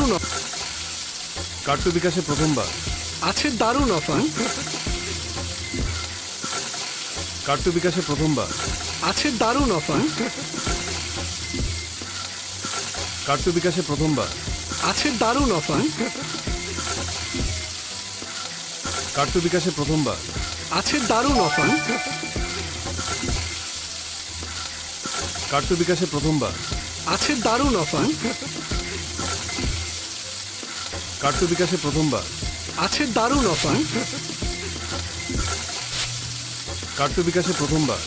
দারুণ কার্টু বিকাশে প্রথমবার আছে দারুণ অফার কার্টু বিকাশে প্রথমবার আছে দারুণ অফার কার্টু বিকাশে প্রথমবার আছে দারুণ অফার কার্টু বিকাশে প্রথমবার আছে দারুণ অফার কার্টু বিকাশে প্রথমবার আছে দারুণ অফার কার্টু বিকাশে প্রথমবার আছে দারুণ অফার কার্টু বিকাশে প্রথমবার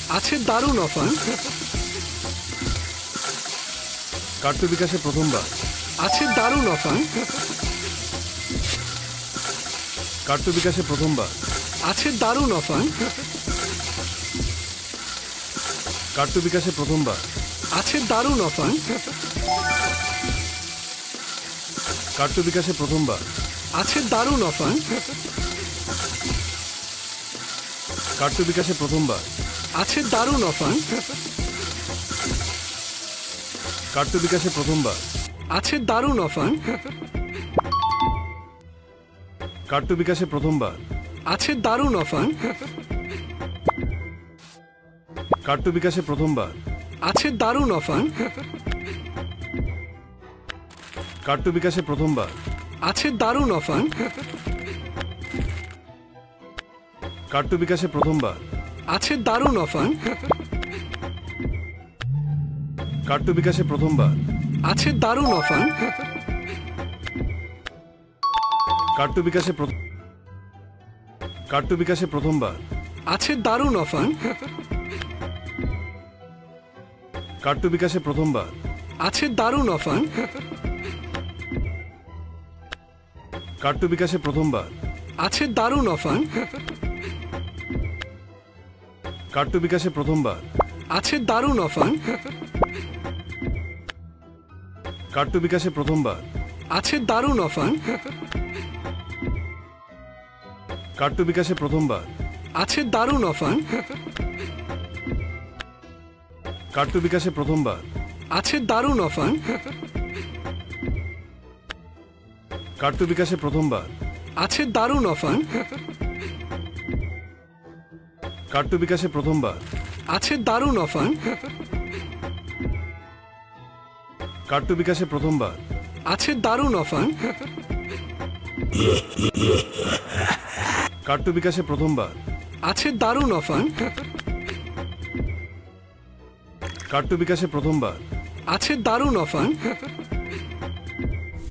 আছে দারুণ অফার কার্টু বিকাশে প্রথমবার আছে দারুণ অফার কার্টু বিকাশে প্রথমবার আছে দারুণ অফার কার্টু বিকাশে প্রথমবার আছে দারুণ অফার কার্টু বিকাশে প্রথমবার আছে দারুণ অফার কার্টু বিকাশে প্রথমবার আছে দারুণ অফার কার্টু বিকাশে প্রথমবার আছে দারুণ অফার কার্টু বিকাশে প্রথমবার আছে দারুণ অফার কার্টু বিকাশে প্রথমবার আছে দারুণ অফার কার্টু বিকাশে প্রথমবার আছে দারুণ অফার কার্টু বিকাশে প্রথমবার আছে দারুণ অফার কার্টু বিকাশে প্রথমবার আছে দারুণ অফার কার্টু বিকাশে কার্টু বিকাশে প্রথমবার আছে দারুণ অফার কার্টু বিকাশে প্রথমবার আছে দারুণ অফার কার্টু বিকাশে প্রথমবার আছে দারুণ অফার কার্টু বিকাশে প্রথমবার আছে দারুণ অফার কার্টু বিকাশে প্রথমবার আছে দারুণ অফার কার্টু বিকাশে প্রথমবার আছে দারুণ অফার কার্টু বিকাশে প্রথমবার আছে দারুণ অফার কার্টু বিকাশে প্রথমবার আছে দারুণ অফার কার্টু বিকাশে প্রথমবার আছে দারুণ অফার কার্টু বিকাশে প্রথমবার আছে দারুণ অফার কার্টু বিকাশে প্রথমবার আছে দারুণ অফার কার্টু বিকাশে প্রথমবার আছে দারুণ অফার